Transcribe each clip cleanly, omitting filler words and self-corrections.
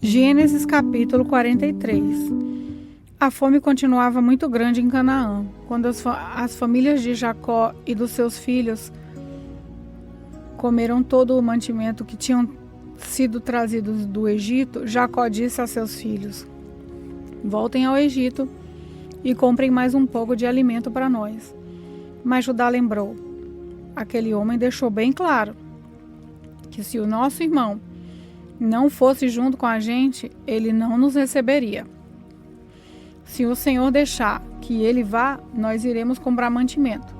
Gênesis capítulo 43. A fome continuava muito grande em Canaã, quando as famílias de Jacó e dos seus filhos comeram todo o mantimento que tinham sido trazidos do Egito. Jacó disse a seus filhos: voltem ao Egito e comprem mais um pouco de alimento para nós. Mas Judá lembrou: aquele homem deixou bem claro que se o nosso irmão não fosse junto com a gente, ele não nos receberia. Se o Senhor deixar que ele vá, nós iremos comprar mantimento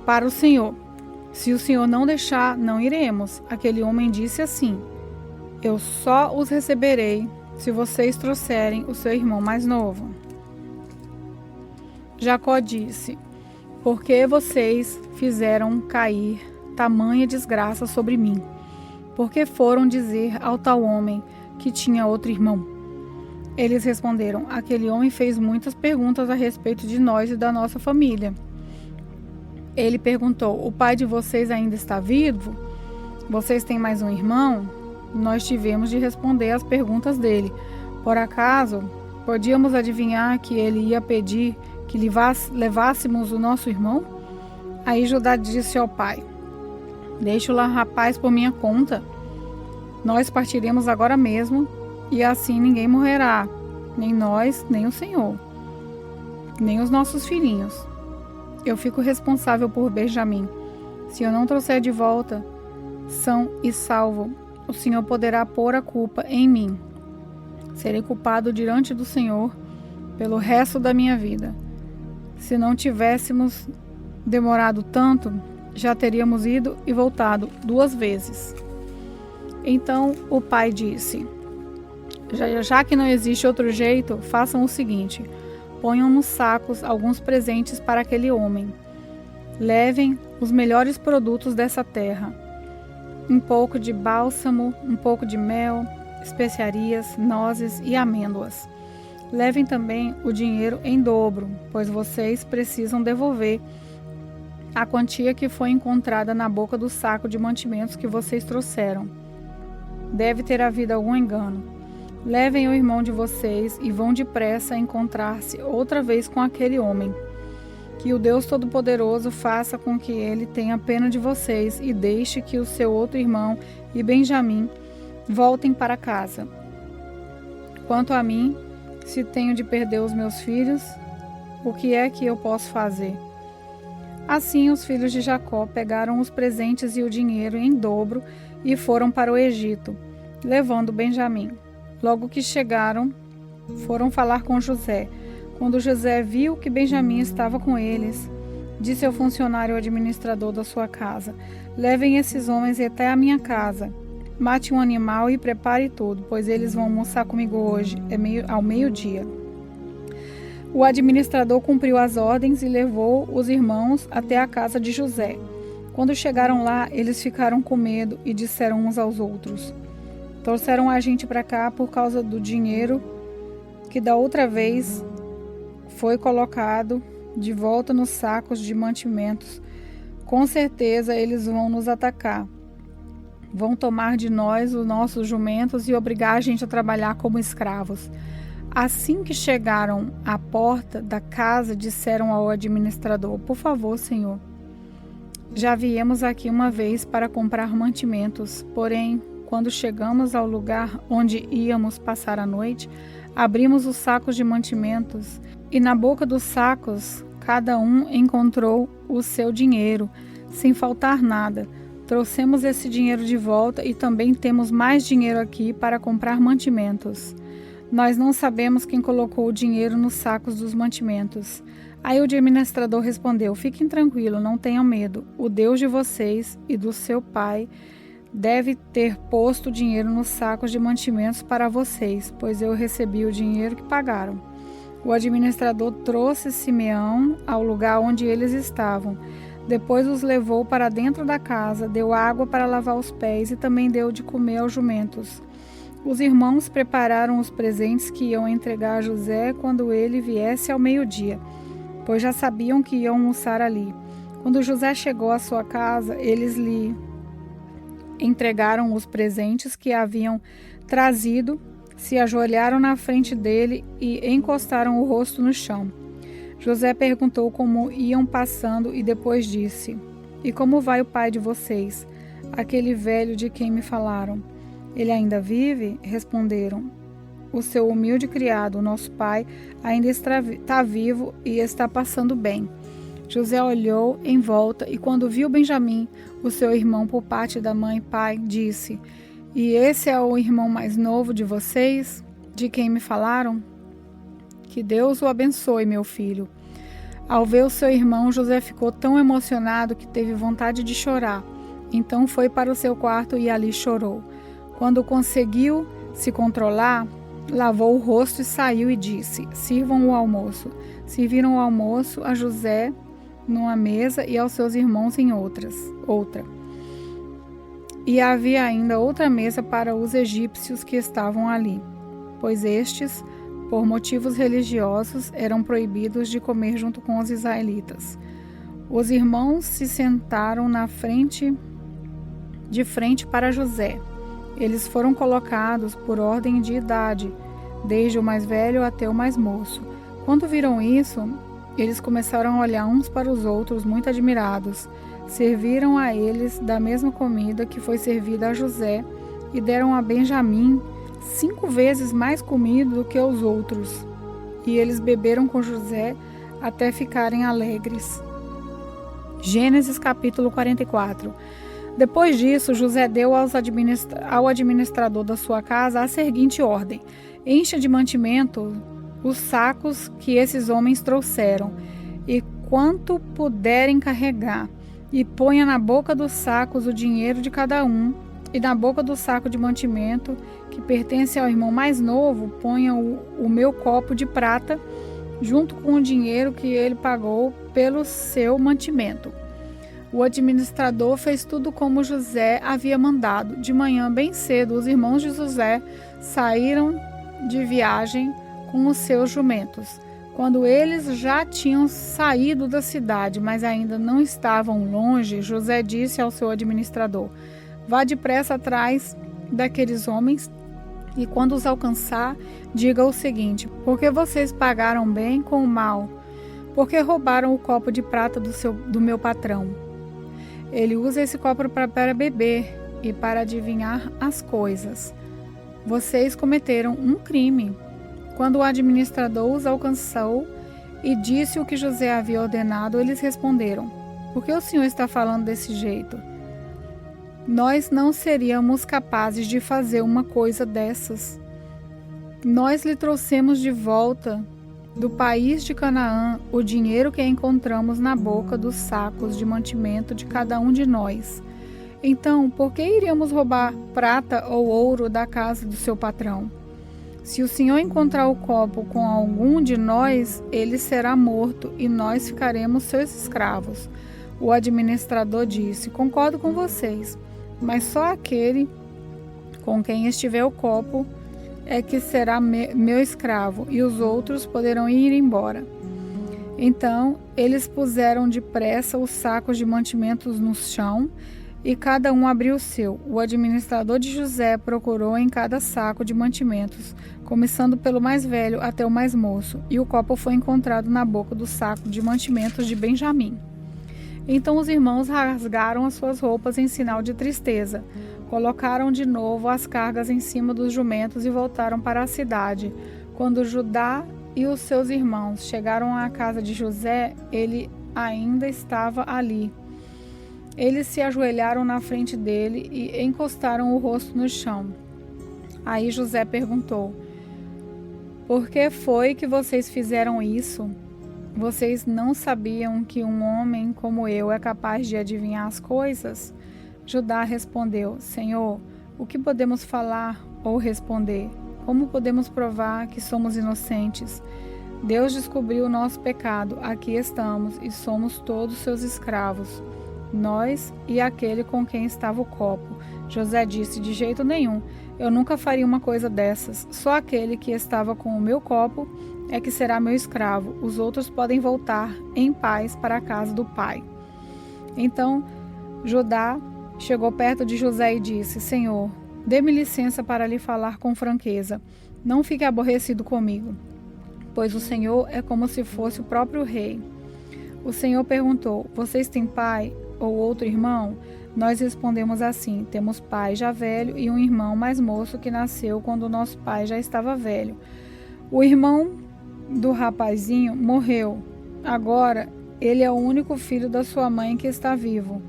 para o Senhor. Se o Senhor não deixar, não iremos. Aquele homem disse assim: eu só os receberei se vocês trouxerem o seu irmão mais novo. Jacó disse: por que vocês fizeram cair tamanha desgraça sobre mim? Porque foram dizer ao tal homem que tinha outro irmão. Eles responderam: aquele homem fez muitas perguntas a respeito de nós e da nossa família. Ele perguntou: o pai de vocês ainda está vivo? Vocês têm mais um irmão? Nós tivemos de responder às perguntas dele. Por acaso, podíamos adivinhar que ele ia pedir que levássemos o nosso irmão? Aí Judá disse ao pai: deixe o rapaz por minha conta. Nós partiremos agora mesmo, e assim ninguém morrerá, nem nós, nem o Senhor, nem os nossos filhinhos. Eu fico responsável por Benjamim. Se eu não trouxer de volta, são e salvo, o Senhor poderá pôr a culpa em mim. Serei culpado diante do Senhor pelo resto da minha vida. Se não tivéssemos demorado tanto, já teríamos ido e voltado 2 vezes. Então o pai disse: já que não existe outro jeito, façam o seguinte: ponham nos sacos alguns presentes para aquele homem. Levem os melhores produtos dessa terra: um pouco de bálsamo, um pouco de mel, especiarias, nozes e amêndoas. Levem também o dinheiro em dobro, pois vocês precisam devolver a quantia que foi encontrada na boca do saco de mantimentos que vocês trouxeram. Deve ter havido algum engano. Levem o irmão de vocês e vão depressa encontrar-se outra vez com aquele homem. Que o Deus Todo-Poderoso faça com que ele tenha pena de vocês e deixe que o seu outro irmão e Benjamim voltem para casa. Quanto a mim, se tenho de perder os meus filhos, o que é que eu posso fazer? Assim os filhos de Jacó pegaram os presentes e o dinheiro em dobro e foram para o Egito, levando Benjamim. Logo que chegaram, foram falar com José. Quando José viu que Benjamim estava com eles, disse ao funcionário administrador da sua casa: levem esses homens até a minha casa. Mate um animal e prepare tudo, pois eles vão almoçar comigo hoje, ao meio-dia. O administrador cumpriu as ordens e levou os irmãos até a casa de José. Quando chegaram lá, eles ficaram com medo e disseram uns aos outros: trouxeram a gente para cá por causa do dinheiro que da outra vez foi colocado de volta nos sacos de mantimentos. Com certeza eles vão nos atacar. Vão tomar de nós os nossos jumentos e obrigar a gente a trabalhar como escravos. Assim que chegaram à porta da casa, disseram ao administrador: por favor, senhor, já viemos aqui uma vez para comprar mantimentos, porém, quando chegamos ao lugar onde íamos passar a noite, abrimos os sacos de mantimentos e na boca dos sacos cada um encontrou o seu dinheiro, sem faltar nada. Trouxemos esse dinheiro de volta e também temos mais dinheiro aqui para comprar mantimentos. Nós não sabemos quem colocou o dinheiro nos sacos dos mantimentos. Aí o administrador respondeu: fiquem tranquilos, não tenham medo. O Deus de vocês e do seu pai deve ter posto o dinheiro nos sacos de mantimentos para vocês, pois eu recebi o dinheiro que pagaram. O administrador trouxe Simeão ao lugar onde eles estavam. Depois os levou para dentro da casa, deu água para lavar os pés e também deu de comer aos jumentos. Os irmãos prepararam os presentes que iam entregar a José quando ele viesse ao meio-dia, pois já sabiam que iam almoçar ali. Quando José chegou à sua casa, eles lhe entregaram os presentes que haviam trazido se ajoelharam na frente dele e encostaram o rosto no chão. José perguntou como iam passando e depois disse: E como vai o pai de vocês, aquele velho de quem me falaram? Ele ainda vive? Responderam: O seu humilde criado, nosso pai, ainda está vivo e está passando bem. José olhou em volta e quando viu Benjamim, o seu irmão por parte da mãe e pai, disse: E esse é o irmão mais novo de vocês, de quem me falaram? Que Deus o abençoe, meu filho. Ao ver o seu irmão, José ficou tão emocionado que teve vontade de chorar. Então foi para o seu quarto e ali chorou. Quando conseguiu se controlar, lavou o rosto e saiu e disse: Sirvam o almoço. Serviram o almoço a José numa mesa e aos seus irmãos em outra. E havia ainda outra mesa para os egípcios que estavam ali, pois estes, por motivos religiosos, eram proibidos de comer junto com os israelitas. Os irmãos se sentaram de frente para José. Eles foram colocados por ordem de idade, desde o mais velho até o mais moço. Quando viram isso, eles começaram a olhar uns para os outros, muito admirados. Serviram a eles da mesma comida que foi servida a José e deram a Benjamim 5 vezes mais comida do que os outros. E eles beberam com José até ficarem alegres. Gênesis capítulo 44. Depois disso, José deu ao administrador da sua casa a seguinte ordem: encha de mantimento os sacos que esses homens trouxeram, e quanto puderem carregar, e ponha na boca dos sacos o dinheiro de cada um, e na boca do saco de mantimento, que pertence ao irmão mais novo, ponha o meu copo de prata, junto com o dinheiro que ele pagou pelo seu mantimento. O administrador fez tudo como José havia mandado. De manhã, bem cedo, os irmãos de José saíram de viagem com os seus jumentos. Quando eles já tinham saído da cidade, mas ainda não estavam longe, José disse ao seu administrador: vá depressa atrás daqueles homens e quando os alcançar, diga o seguinte: porque vocês pagaram bem com o mal? Porque roubaram o copo de prata do meu patrão? Ele usa esse copo para beber e para adivinhar as coisas. Vocês cometeram um crime. Quando o administrador os alcançou e disse o que José havia ordenado, eles responderam: por que o senhor está falando desse jeito? Nós não seríamos capazes de fazer uma coisa dessas. Nós lhe trouxemos de volta do país de Canaã o dinheiro que encontramos na boca dos sacos de mantimento de cada um de nós. Então, por que iríamos roubar prata ou ouro da casa do seu patrão? Se o senhor encontrar o copo com algum de nós, ele será morto e nós ficaremos seus escravos. O administrador disse: concordo com vocês, mas só aquele com quem estiver o copo é que será meu escravo, e os outros poderão ir embora. Então, eles puseram depressa os sacos de mantimentos no chão, e cada um abriu o seu. O administrador de José procurou em cada saco de mantimentos, começando pelo mais velho até o mais moço, e o copo foi encontrado na boca do saco de mantimentos de Benjamim. Então os irmãos rasgaram as suas roupas em sinal de tristeza, colocaram de novo as cargas em cima dos jumentos e voltaram para a cidade. Quando Judá e os seus irmãos chegaram à casa de José, ele ainda estava ali. Eles se ajoelharam na frente dele e encostaram o rosto no chão. Aí José perguntou: por que foi que vocês fizeram isso? Vocês não sabiam que um homem como eu é capaz de adivinhar as coisas? Judá respondeu: Senhor, o que podemos falar ou responder? Como podemos provar que somos inocentes? Deus descobriu o nosso pecado. Aqui estamos e somos todos seus escravos, nós e aquele com quem estava o copo. José disse: de jeito nenhum, eu nunca faria uma coisa dessas. Só aquele que estava com o meu copo é que será meu escravo. Os outros podem voltar em paz para a casa do pai. Então Judá chegou perto de José e disse: Senhor, Dê-me licença para lhe falar com franqueza. Não fique aborrecido comigo, pois o Senhor é como se fosse o próprio rei. O Senhor perguntou: vocês têm pai ou outro irmão? Nós respondemos assim: temos pai já velho e um irmão mais moço que nasceu quando nosso pai já estava velho. O irmão do rapazinho morreu. Agora ele é o único filho da sua mãe que está vivo.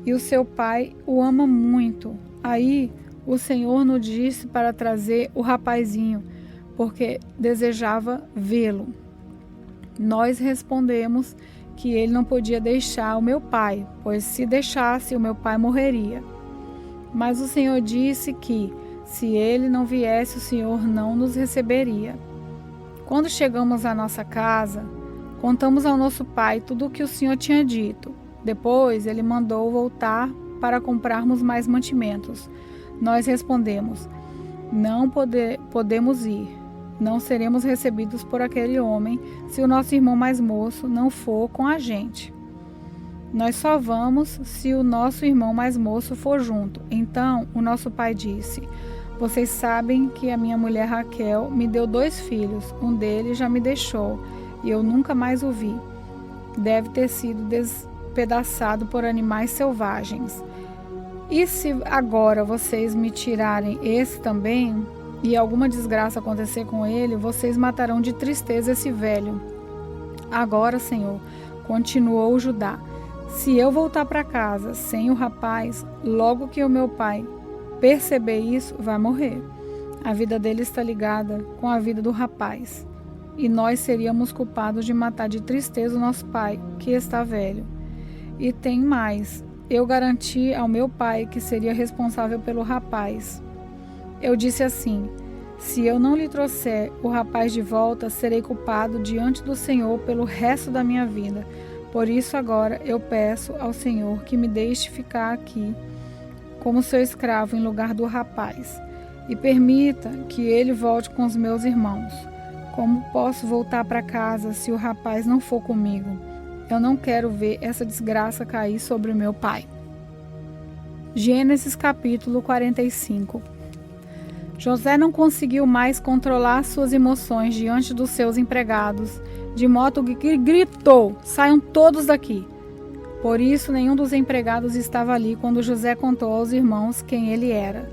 E o seu pai o ama muito. Aí o Senhor nos disse para trazer o rapazinho, porque desejava vê-lo. Nós respondemos que ele não podia deixar o meu pai, pois se deixasse, o meu pai morreria. Mas o Senhor disse que, se ele não viesse, o Senhor não nos receberia. Quando chegamos à nossa casa, contamos ao nosso pai tudo o que o Senhor tinha dito. Depois ele mandou voltar para comprarmos mais mantimentos. Nós respondemos: não podemos ir. Não seremos recebidos por aquele homem se o nosso irmão mais moço não for com a gente. Nós só vamos se o nosso irmão mais moço for junto. Então o nosso pai disse: vocês sabem que a minha mulher Raquel me deu 2 filhos. Um deles já me deixou e eu nunca mais o vi. Deve ter sido despedaçado por animais selvagens. E se agora vocês me tirarem esse também, e alguma desgraça acontecer com ele, vocês matarão de tristeza esse velho. Agora, Senhor, continuou Judá, se eu voltar para casa sem o rapaz, logo que o meu pai perceber isso, vai morrer. A vida dele está ligada com a vida do rapaz. E nós seríamos culpados de matar de tristeza o nosso pai, que está velho. E tem mais, eu garanti ao meu pai que seria responsável pelo rapaz. Eu disse assim: se eu não lhe trouxer o rapaz de volta, serei culpado diante do Senhor pelo resto da minha vida. Por isso agora eu peço ao Senhor que me deixe ficar aqui como seu escravo em lugar do rapaz, e permita que ele volte com os meus irmãos. Como posso voltar para casa se o rapaz não for comigo? Eu não quero ver essa desgraça cair sobre o meu pai. Gênesis capítulo 45. José não conseguiu mais controlar suas emoções diante dos seus empregados, de modo que gritou: saiam todos daqui! Por isso, nenhum dos empregados estava ali quando José contou aos irmãos quem ele era.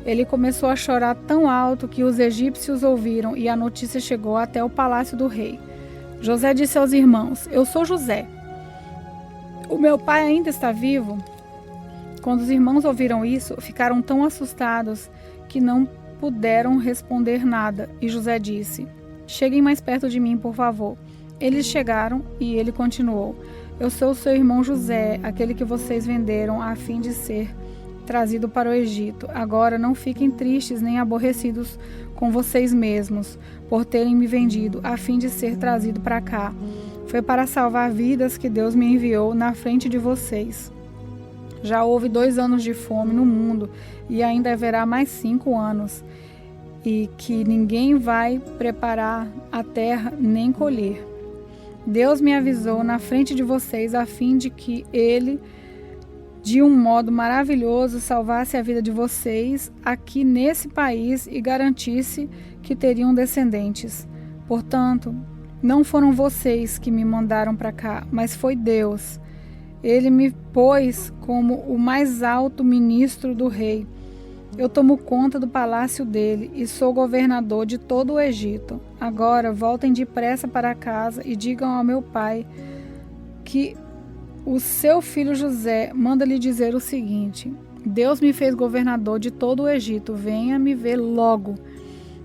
Ele começou a chorar tão alto que os egípcios ouviram e a notícia chegou até o palácio do rei. José disse aos irmãos: eu sou José. O meu pai ainda está vivo? Quando os irmãos ouviram isso, ficaram tão assustados que não puderam responder nada, e José disse: cheguem mais perto de mim, por favor. Eles chegaram e ele continuou: eu sou seu irmão José, aquele que vocês venderam a fim de ser trazido para o Egito. Agora não fiquem tristes nem aborrecidos com vocês mesmos por terem me vendido a fim de ser trazido para cá. Foi para salvar vidas que Deus me enviou na frente de vocês. Já houve 2 anos de fome no mundo e ainda haverá mais 5 anos, e que ninguém vai preparar a terra nem colher. Deus me avisou na frente de vocês a fim de que Ele, de um modo maravilhoso, salvasse a vida de vocês aqui nesse país e garantisse que teriam descendentes. Portanto, não foram vocês que me mandaram para cá, mas foi Deus. Ele me pôs como o mais alto ministro do rei. Eu tomo conta do palácio dele e sou governador de todo o Egito. Agora voltem depressa para casa e digam ao meu pai que o seu filho José manda lhe dizer o seguinte: Deus me fez governador de todo o Egito. Venha me ver logo.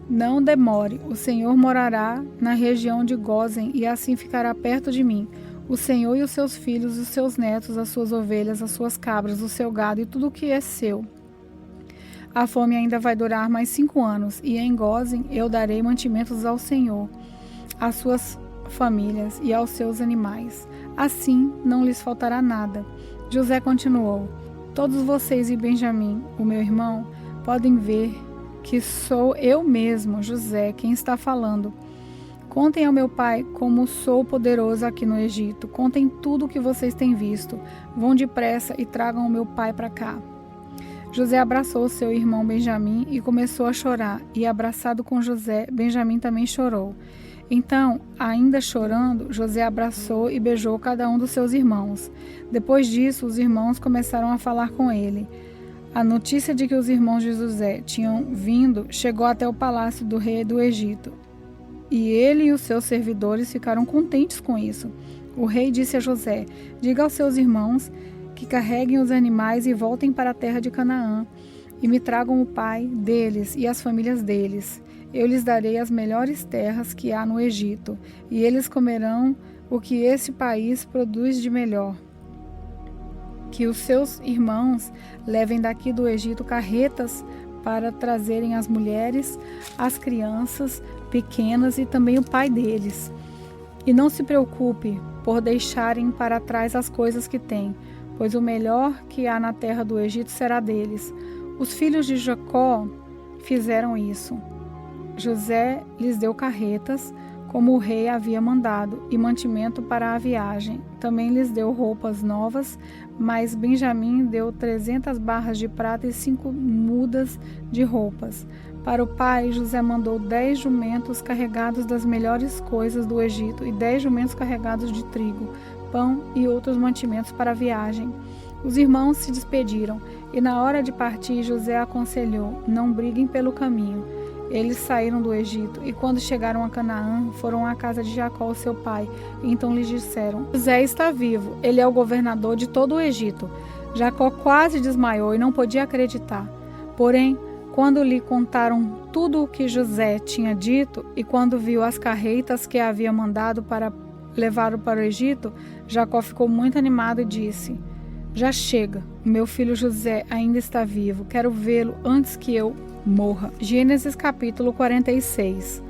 Não demore. O Senhor morará na região de Gósen e assim ficará perto de mim. O Senhor e os seus filhos, os seus netos, as suas ovelhas, as suas cabras, o seu gado e tudo o que é seu. A fome ainda vai durar mais 5 anos, e em Gósen eu darei mantimentos ao Senhor, às suas famílias e aos seus animais. Assim não lhes faltará nada. José continuou: todos vocês e Benjamim, o meu irmão, podem ver que sou eu mesmo, José, quem está falando. Contem ao meu pai como sou poderoso aqui no Egito. Contem tudo o que vocês têm visto. Vão depressa e tragam o meu pai para cá. José abraçou seu irmão Benjamim e começou a chorar, e abraçado com José, Benjamim também chorou. Então, ainda chorando, José abraçou e beijou cada um dos seus irmãos. Depois disso, os irmãos começaram a falar com ele. A notícia de que os irmãos de José tinham vindo chegou até o palácio do rei do Egito. E ele e os seus servidores ficaram contentes com isso. O rei disse a José: diga aos seus irmãos que carreguem os animais e voltem para a terra de Canaã, e me tragam o pai deles e as famílias deles. Eu lhes darei as melhores terras que há no Egito, e eles comerão o que esse país produz de melhor. Que os seus irmãos levem daqui do Egito carretas para trazerem as mulheres, as crianças pequenas e também o pai deles. E não se preocupe por deixarem para trás as coisas que têm, pois o melhor que há na terra do Egito será deles. Os filhos de Jacó fizeram isso. José lhes deu carretas, como o rei havia mandado, e mantimento para a viagem. Também lhes deu roupas novas, mas Benjamim deu 300 barras de prata e 5 mudas de roupas. Para o pai, José mandou 10 jumentos carregados das melhores coisas do Egito e 10 jumentos carregados de trigo, pão e outros mantimentos para a viagem. Os irmãos se despediram, e na hora de partir, José aconselhou: não briguem pelo caminho. Eles saíram do Egito, e quando chegaram a Canaã, foram à casa de Jacó, seu pai. Então lhes disseram: José está vivo, ele é o governador de todo o Egito. Jacó quase desmaiou e não podia acreditar. Porém, quando lhe contaram tudo o que José tinha dito, e quando viu as carretas que havia mandado para levá-lo para o Egito, Jacó ficou muito animado e disse: já chega, o meu filho José ainda está vivo, quero vê-lo antes que eu morra. Gênesis capítulo 46.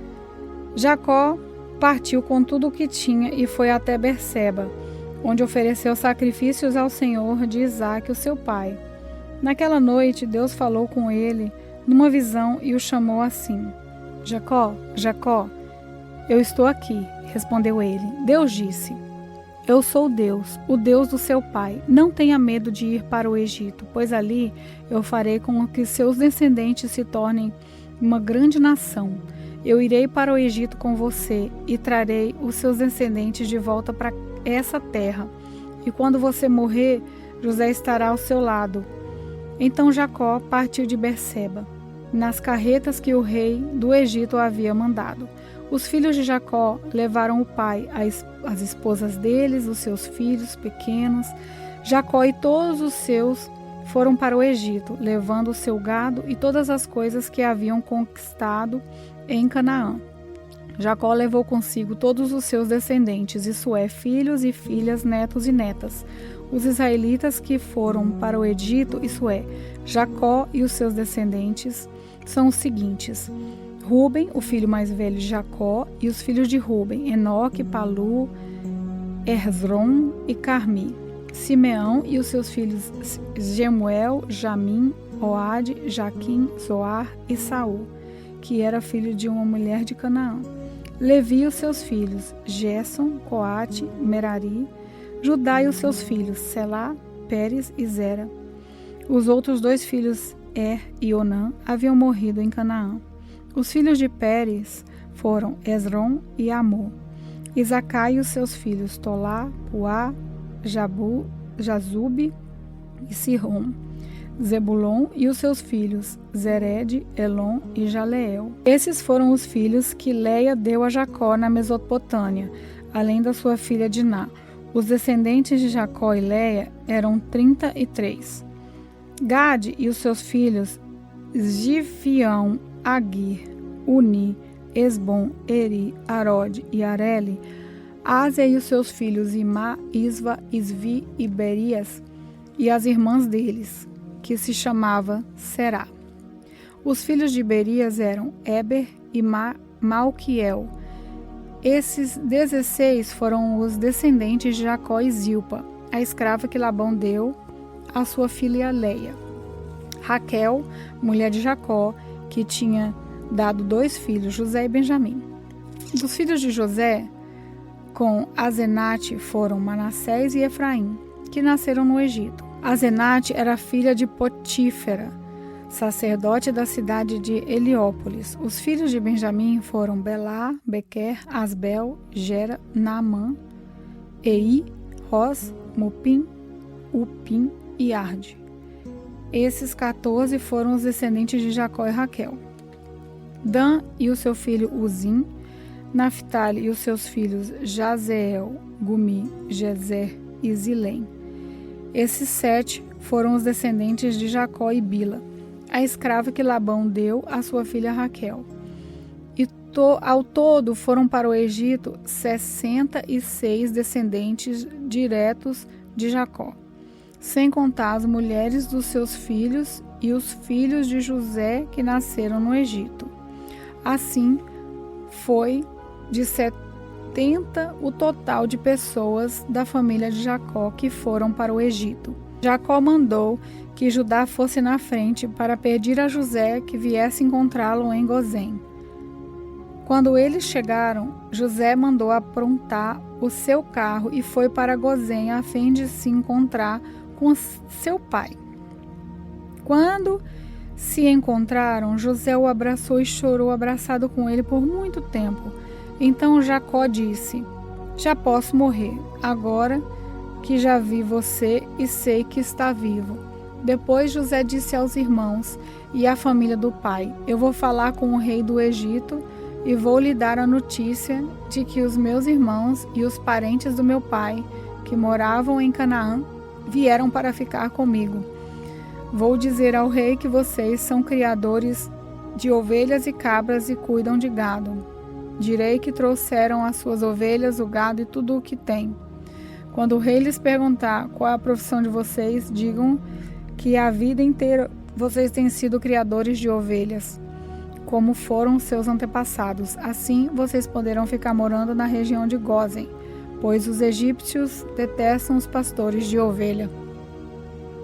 Jacó partiu com tudo o que tinha e foi até Berseba, onde ofereceu sacrifícios ao Senhor de Isaque, o seu pai. Naquela noite, Deus falou com ele numa visão e o chamou assim: Jacó, Jacó. Eu estou aqui, respondeu ele. Deus disse: eu sou Deus, o Deus do seu pai. Não tenha medo de ir para o Egito, pois ali eu farei com que seus descendentes se tornem uma grande nação. Eu irei para o Egito com você e trarei os seus descendentes de volta para essa terra. E quando você morrer, José estará ao seu lado. Então Jacó partiu de Berseba, nas carretas que o rei do Egito havia mandado. Os filhos de Jacó levaram o pai, as esposas deles, os seus filhos pequenos. Jacó e todos os seus foram para o Egito, levando o seu gado e todas as coisas que haviam conquistado em Canaã. Jacó levou consigo todos os seus descendentes, isso é, filhos e filhas, netos e netas. Os israelitas que foram para o Egito, isso é, Jacó e os seus descendentes, são os seguintes: Ruben, o filho mais velho de Jacó, e os filhos de Ruben, Enoque, Palu, Hezron e Carmi. Simeão e os seus filhos Jemuel, Jamim, Oade, Jaquim, Zoar e Saul, que era filho de uma mulher de Canaã. Levi e os seus filhos, Gerson, Coate, Merari. Judá e os seus filhos, Selá, Pérez e Zera. Os outros 2 filhos, e Onã, haviam morrido em Canaã. Os filhos de Pérez foram Esrom e Amor. Isacar e os seus filhos, Tolá, Puá, Jabu, Jazube e Sirrom. Zebulon e os seus filhos, Zered, Elon e Jaleel. Esses foram os filhos que Leia deu a Jacó na Mesopotâmia, além da sua filha Diná. Os descendentes de Jacó e Leia eram 33. Gade e os seus filhos, Zifião, Agir, Uni, Esbom, Eri, Arode e Areli. Ásia e os seus filhos, Imá, Isva, Isvi e Berias, e as irmãs deles, que se chamava Será. Os filhos de Berias eram Eber e Malquiel. Esses 16 foram os descendentes de Jacó e Zilpa, a escrava que Labão deu à sua filha Leia. Raquel, mulher de Jacó, que tinha dado 2 filhos, José e Benjamim. Dos filhos de José, com Azenate, foram Manassés e Efraim, que nasceram no Egito. Asenate era filha de Potífera, sacerdote da cidade de Heliópolis. Os filhos de Benjamim foram Belá, Bequer, Asbel, Gera, Naamã, Ei, Ros, Mupim, Upim e Arde. Esses 14 foram os descendentes de Jacó e Raquel. Dan e o seu filho Uzim, Naphtali e os seus filhos Jazeel, Gumi, Jezer e Zilém. Esses 7 foram os descendentes de Jacó e Bila, a escrava que Labão deu à sua filha Raquel. E ao todo foram para o Egito 66 descendentes diretos de Jacó, sem contar as mulheres dos seus filhos e os filhos de José que nasceram no Egito. Assim, foi de 70 o total de pessoas da família de Jacó que foram para o Egito. Jacó mandou que Judá fosse na frente para pedir a José que viesse encontrá-lo em Gozém. Quando eles chegaram, José mandou aprontar o seu carro e foi para Gozém a fim de se encontrar com seu pai. Quando se encontraram, José o abraçou e chorou abraçado com ele por muito tempo. Então Jacó disse: já posso morrer, agora que já vi você e sei que está vivo. Depois José disse aos irmãos e à família do pai: eu vou falar com o rei do Egito e vou lhe dar a notícia de que os meus irmãos e os parentes do meu pai, que moravam em Canaã, vieram para ficar comigo. Vou dizer ao rei que vocês são criadores de ovelhas e cabras e cuidam de gado. Direi que trouxeram as suas ovelhas, o gado e tudo o que têm. Quando o rei lhes perguntar qual é a profissão de vocês, digam que a vida inteira vocês têm sido criadores de ovelhas, como foram seus antepassados. Assim vocês poderão ficar morando na região de Gozém, pois os egípcios detestam os pastores de ovelha.